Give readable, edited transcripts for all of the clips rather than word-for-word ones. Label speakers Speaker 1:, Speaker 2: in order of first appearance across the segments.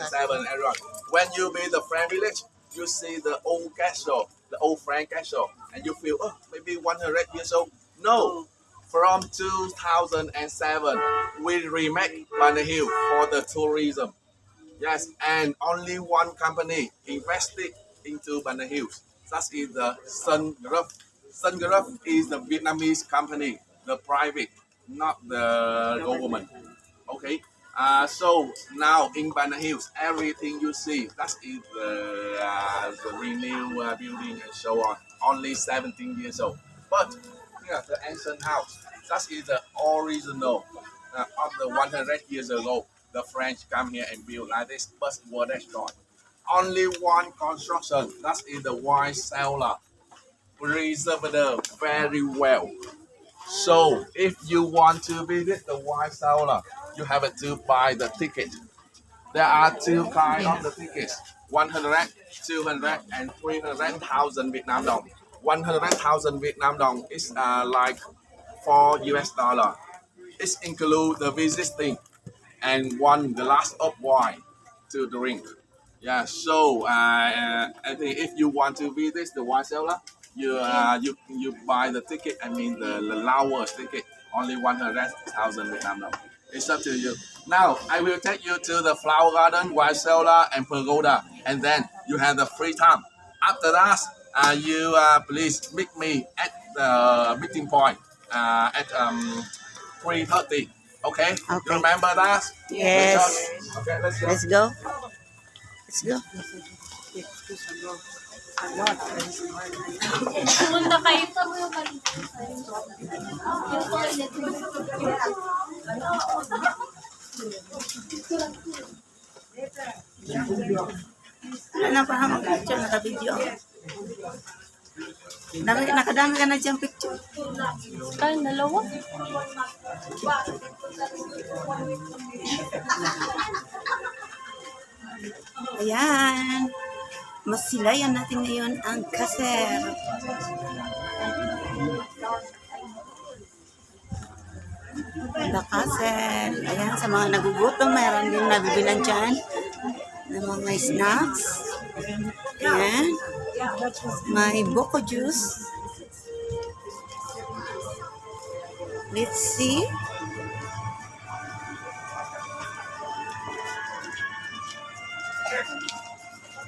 Speaker 1: 7 everyone. When you be the French village, you see the old castle, the old French castle, and you feel, oh, maybe 100 years old. No, from 2007, we remake Banner Hill for the tourism. Yes, and only one company invested into Banner Hills. That is the Sun Group. Sun Group is the Vietnamese company, the private, not the government. Okay. So now in Banner Hills, everything you see, that is the renewed building and so on. Only 17 years old. But yeah, the ancient house, that is the original of the 100 years ago. The French come here and build like this, but were destroyed. Only one construction, that is the wine cellar, preserved very well. So if you want to visit the wine cellar, you have to buy the ticket. There are two kinds of the tickets, 100, 200, and 300,000 Vietnam dong. 100,000 Vietnam dong is like $4. It includes the visiting and one glass of wine to drink. Yeah, so I think if you want to visit the wine cellar, you buy the ticket. I mean the lowest ticket, only 100,000 Vietnam dong. It's up to you. Now I will take you to the flower garden, wine cellar, and pagoda, and then you have the free time. After that, you please meet me at the meeting point at 3:30. Okay? You remember that?
Speaker 2: Yes.
Speaker 1: Okay, let's go.
Speaker 2: Let's go. Let's go.
Speaker 3: Pumunta kayo sa
Speaker 2: Ano na pa mag-picture, naka-video. Nakadami ka na dyan picture.
Speaker 3: Ay, dalawa.
Speaker 2: Ayan. Masilayan natin ngayon ang kaser. The kaser. Ayan, sa mga nagugutom, mayroon din nabibilan dyan ng mga snacks. Ayan. May buko juice. Let's see.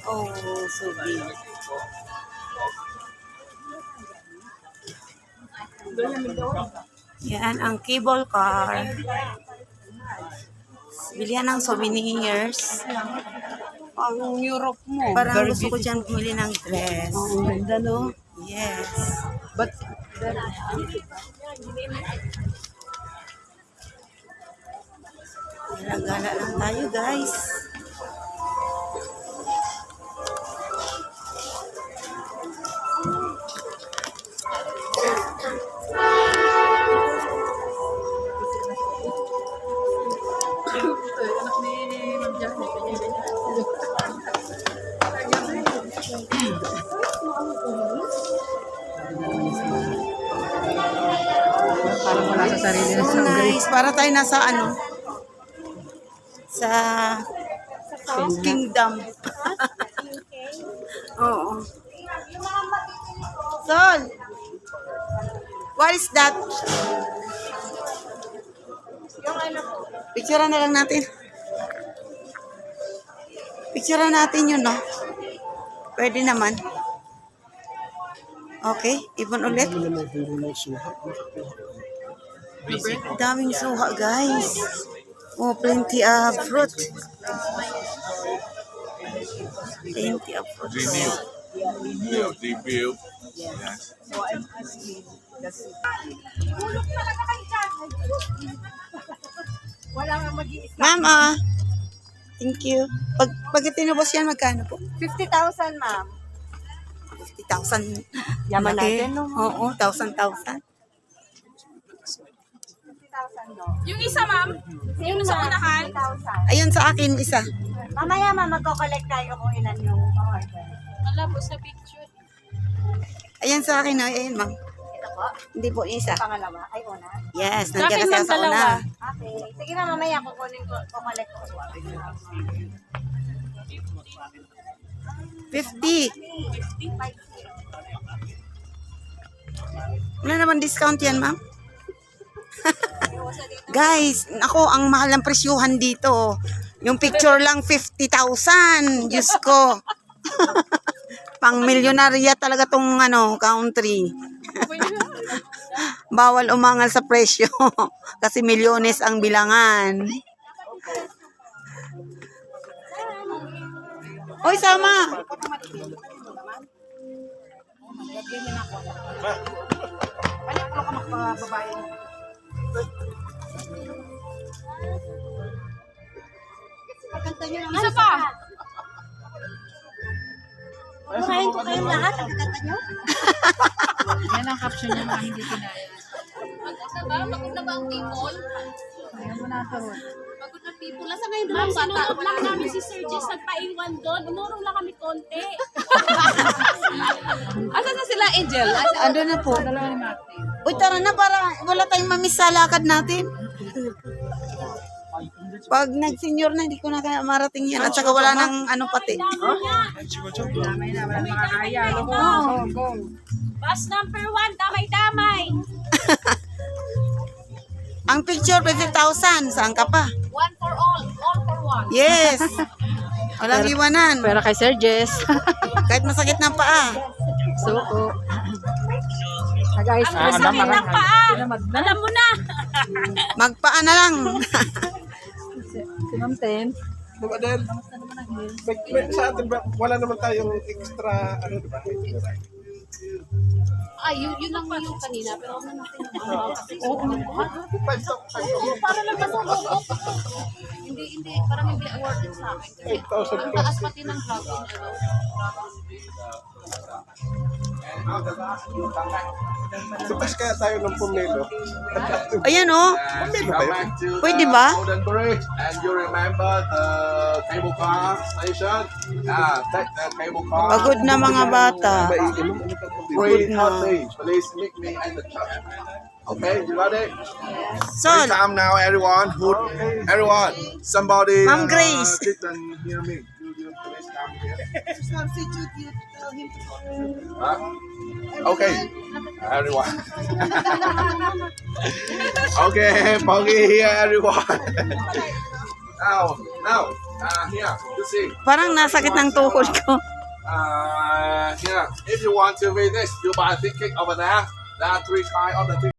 Speaker 2: Oh, so big. Yan ang cable car. Bilihan ng souvenirs.
Speaker 4: Ang Europe mo.
Speaker 2: Parang gusto ko dyan bumili ng dress.
Speaker 4: Ang ganda, no?
Speaker 2: Yes.
Speaker 4: But,
Speaker 2: Gala lang tayo, guys.
Speaker 4: anak ni Ma'am Janet, parang wala sa sarili na
Speaker 2: So nice. Para tayo nasa ano? Sa kingdom. Oo. Sol! What is that? Picturean na lang natin. Picturean natin yun, no? Pwede naman. Okay, ibon ulit. Daming suha, guys. Oh, plenty of fruit. Plenty of fruit.
Speaker 1: Review. Yes.
Speaker 2: Ma'am, thank you. Pag tinubos yan, magkano po?
Speaker 4: 50,000, ma'am.
Speaker 2: 50,000.
Speaker 4: Yaman
Speaker 2: Laki.
Speaker 4: natin, no?
Speaker 2: Oo, 1,000.
Speaker 3: Yung isa, ma'am. Yung sa unahan.
Speaker 2: Ayun sa akin, isa.
Speaker 4: Mamaya, ma'am, magko-collect tayo kung ilan yung order.
Speaker 3: Wala po sa picture.
Speaker 2: Ayan sa akin, ayun, ma'am.
Speaker 4: Ito po,
Speaker 2: Hindi po yung isa.
Speaker 4: pangalawa. Ay, una.
Speaker 2: Yes,
Speaker 3: Sa
Speaker 2: nandiyan
Speaker 3: akin,
Speaker 2: kasi
Speaker 3: ma'am,
Speaker 2: sa una.
Speaker 3: dalawa.
Speaker 4: Okay. Sige, ma'am, mamaya kukunin ko, collect ko.
Speaker 2: 50. Wala naman discount yan, ma'am. Guys, ako, ang mahal ng presyuhan dito. Yung picture lang 50,000. Diyos ko. Pang milyonarya talaga tong country. Bawal umangal sa presyo. Kasi milyones ang bilangan. Oy, sama.
Speaker 3: Isa pa.
Speaker 4: Kumain ko kayong lahat. Ang kakanta nyo.
Speaker 5: Yan ang caption niya mga hindi kinaya.
Speaker 3: Maganda ba ang people?
Speaker 5: Ayan mo na ito.
Speaker 3: Pagod na people. Nasa ngayon doon, sinunod lang namin si Sir Jess nagpaiwan doon. Umurong lang kami konti.
Speaker 5: Asan na sila, Angel?
Speaker 2: Ando na po.
Speaker 5: Dalawa ni Martin.
Speaker 2: Uy, tara na para wala tayong mamiss sa lakad natin. Pag nag-senior na, hindi ko na kaya marating yan. At saka wala nang pati.
Speaker 5: Damay na, wala makakaya.
Speaker 2: Oo.
Speaker 5: Go.
Speaker 3: Bus number 1, damay-damay.
Speaker 2: Ang picture, 50,000. Saan ka pa?
Speaker 3: One for all for one.
Speaker 2: Yes. Walang iwanan.
Speaker 5: Pero kay Sir Jess.
Speaker 2: Kahit masakit ng paa.
Speaker 5: Suko. Guys,
Speaker 3: Ang sakit ng paa. Alam mo na.
Speaker 2: Magpaa na lang.
Speaker 5: si Ma'am Ten.
Speaker 6: Mga Adel, sa atin ba, wala naman tayong extra, di ba?
Speaker 3: Ay, yun lang yung kanina. Pero ano natin.
Speaker 6: Para
Speaker 3: lang masubok. Hindi, parang hindi awarded sa akin. Kasi
Speaker 6: 8,000
Speaker 3: ang taas pati ng dragon.
Speaker 6: Supos kaya tayo ng pumelo.
Speaker 2: Ayan oh.
Speaker 1: And you come back to
Speaker 2: Pwede
Speaker 1: the
Speaker 2: ba?
Speaker 1: Golden Bridge and you remember the cable car station. Take the cable car.
Speaker 2: Pagod na mga bata.
Speaker 1: Free
Speaker 2: na.
Speaker 1: cottage. Please meet me at the church. Okay, you got it?
Speaker 2: Sol.
Speaker 1: Time now, everyone. Everyone. Somebody.
Speaker 2: Ma'am Grace.
Speaker 1: Sit and hear me. You please come here. Huh? Okay, everyone. Okay, Poggy here, everyone. now, here, you see.
Speaker 2: Parang nasakit ng tuhod ko.
Speaker 1: Here, if you want to read this, you buy a ticket over there. There are 3 kinds of the ticket.